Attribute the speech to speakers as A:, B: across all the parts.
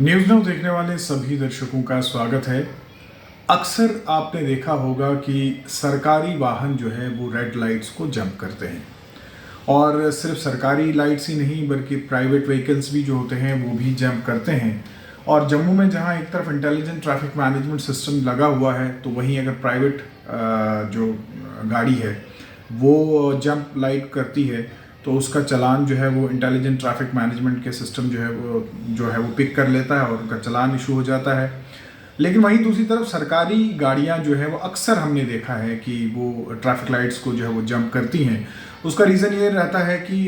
A: News now देखने वाले सभी दर्शकों का स्वागत है। अक्सर आपने देखा होगा कि सरकारी वाहन जो है वो रेड लाइट्स को जंप करते हैं, और सिर्फ सरकारी लाइट्स ही नहीं बल्कि प्राइवेट व्हीकल्स भी जो होते हैं वो भी जंप करते हैं। और जम्मू में जहां एक तरफ इंटेलिजेंट ट्रैफिक मैनेजमेंट सिस्टम लगा हुआ है, तो वहीं अगर प्राइवेट जो गाड़ी है वो जंप लाइट करती है तो उसका चालान जो है वो इंटेलिजेंट ट्रैफिक मैनेजमेंट के सिस्टम जो है वो पिक कर लेता है और उनका चालान इशू हो जाता है। लेकिन वहीं दूसरी तरफ सरकारी गाड़ियां जो है वो अक्सर हमने देखा है कि वो ट्रैफिक लाइट्स को जो है वो जंप करती हैं। उसका रीज़न ये रहता है कि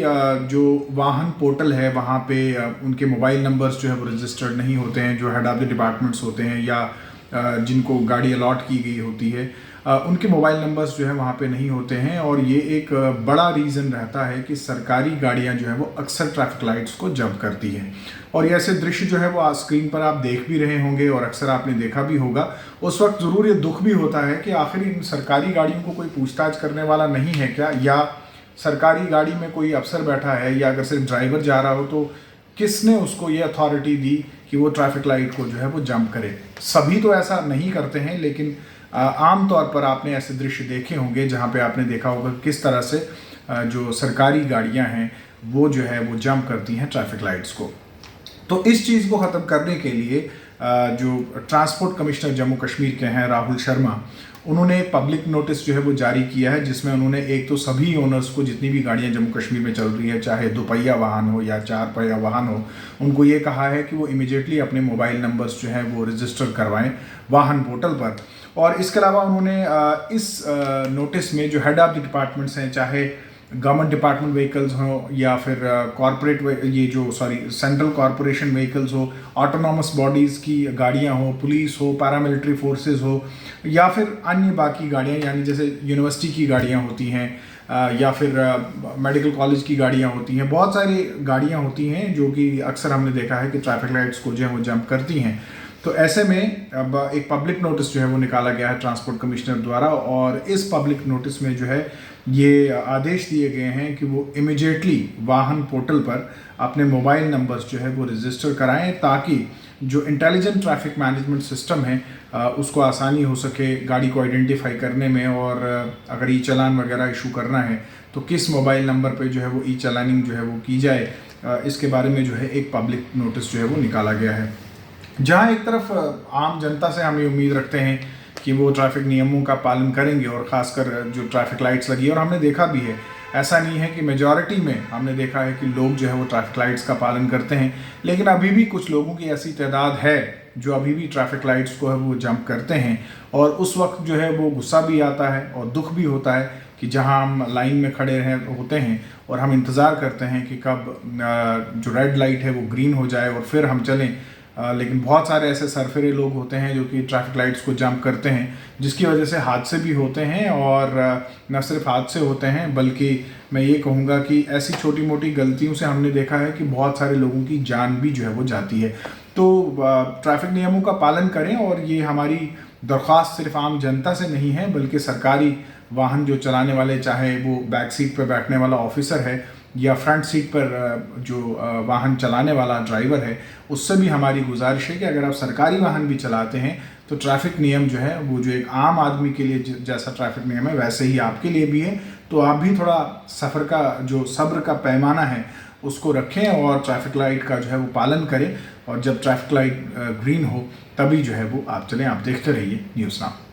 A: जो वाहन पोर्टल है वहाँ पे उनके मोबाइल नंबर्स जो है वो रजिस्टर्ड नहीं होते हैं, जो हेड ऑफ द डिपार्टमेंट्स होते हैं या जिनको गाड़ी अलॉट की गई होती है उनके मोबाइल नंबर्स जो है वहाँ पे नहीं होते हैं। और ये एक बड़ा रीज़न रहता है कि सरकारी गाड़ियाँ जो है वो अक्सर ट्रैफिक लाइट्स को जंप करती हैं। और ये ऐसे दृश्य जो है वो स्क्रीन पर आप देख भी रहे होंगे और अक्सर आपने देखा भी होगा। उस वक्त ज़रूर ये दुख भी होता है कि आखिर इन सरकारी गाड़ियों को कोई पूछताछ करने वाला नहीं है क्या, या सरकारी गाड़ी में कोई अफसर बैठा है, या अगर सिर्फ ड्राइवर जा रहा हो तो किसने उसको ये अथॉरिटी दी कि वो ट्रैफिक लाइट को जो है वो जंप करे। सभी तो ऐसा नहीं करते हैं, लेकिन आम तौर पर आपने ऐसे दृश्य देखे होंगे जहाँ पे आपने देखा होगा किस तरह से जो सरकारी गाड़ियाँ हैं वो जो है वो जंप करती हैं ट्रैफिक लाइट्स को। तो इस चीज़ को ख़त्म करने के लिए जो ट्रांसपोर्ट कमिश्नर जम्मू कश्मीर के हैं राहुल शर्मा, उन्होंने पब्लिक नोटिस जो है वो जारी किया है, जिसमें उन्होंने एक तो सभी ओनर्स को, जितनी भी गाड़ियां जम्मू कश्मीर में चल रही है, चाहे दोपहिया वाहन हो या चार पहिया वाहन हो, उनको ये कहा है कि वो इमीडिएटली अपने मोबाइल नंबर्स जो हैं वो रजिस्टर करवाएं वाहन पोर्टल पर। और इसके अलावा उन्होंने इस नोटिस में जो हेड ऑफ द डिपार्टमेंट्स हैं, चाहे गवर्नमेंट डिपार्टमेंट व्हीकल्स हो या फिर कॉरपोरेट सेंट्रल कॉरपोरेशन व्हीकल्स हो, ऑटोनॉमस बॉडीज़ की गाड़ियां हो, पुलिस हो, पैरामिलिट्री फोर्सेस हो, या फिर अन्य बाकी गाड़ियां, यानी जैसे यूनिवर्सिटी की गाड़ियां होती हैं या फिर मेडिकल कॉलेज की गाड़ियां होती हैं। बहुत सारी गाड़ियां होती हैं जो कि अक्सर हमने देखा है कि ट्रैफिक लाइट्स को जो है वो जंप करती हैं। तो ऐसे में अब एक पब्लिक नोटिस जो है वो निकाला गया है ट्रांसपोर्ट कमिश्नर द्वारा, और इस पब्लिक नोटिस में जो है ये आदेश दिए गए हैं कि वो इमिडिएटली वाहन पोर्टल पर अपने मोबाइल नंबर्स जो है वो रजिस्टर कराएं, ताकि जो इंटेलिजेंट ट्रैफिक मैनेजमेंट सिस्टम है उसको आसानी हो सके गाड़ी को आइडेंटिफाई करने में। और अगर ई चालान वगैरह इशू करना है तो किस मोबाइल नंबर पे जो है वो ई चालानिंग जो है वो की जाए, इसके बारे में जो है एक पब्लिक नोटिस जो है वो निकाला गया है। जहाँ एक तरफ आम जनता से हम ये उम्मीद रखते हैं कि वो ट्रैफिक नियमों का पालन करेंगे, और ख़ासकर जो ट्रैफिक लाइट्स लगी है, और हमने देखा भी है, ऐसा नहीं है कि मेजॉरिटी में हमने देखा है कि लोग जो है वो ट्रैफिक लाइट्स का पालन करते हैं, लेकिन अभी भी कुछ लोगों की ऐसी तादाद है जो अभी भी ट्रैफिक लाइट्स को है वो जंप करते हैं। और उस वक्त जो है वो गुस्सा भी आता है और दुख भी होता है कि जहां हम लाइन में खड़े होते हैं और हम इंतज़ार करते हैं कि कब जो रेड लाइट है वो ग्रीन हो जाए और फिर हम चलें, लेकिन बहुत सारे ऐसे सरफिरे लोग होते हैं जो कि ट्रैफिक लाइट्स को जंप करते हैं, जिसकी वजह से हादसे भी होते हैं। और न सिर्फ हादसे होते हैं बल्कि मैं ये कहूँगा कि ऐसी छोटी मोटी गलतियों से हमने देखा है कि बहुत सारे लोगों की जान भी जो है वो जाती है। तो ट्रैफिक नियमों का पालन करें, और ये हमारी दरख्वास्त सिर्फ आम जनता से नहीं है बल्कि सरकारी वाहन जो चलाने वाले, चाहे वो बैक सीट पर बैठने वाला ऑफिसर है या फ्रंट सीट पर जो वाहन चलाने वाला ड्राइवर है, उससे भी हमारी गुजारिश है कि अगर आप सरकारी वाहन भी चलाते हैं तो ट्रैफिक नियम जो है वो जो एक आम आदमी के लिए जैसा ट्रैफिक नियम है वैसे ही आपके लिए भी है। तो आप भी थोड़ा सफ़र का जो सब्र का पैमाना है उसको रखें और ट्रैफिक लाइट का जो है वो पालन करें, और जब ट्रैफिक लाइट ग्रीन हो तभी जो है वो आप चलें। आप देखते रहिए न्यूज़ नाउ।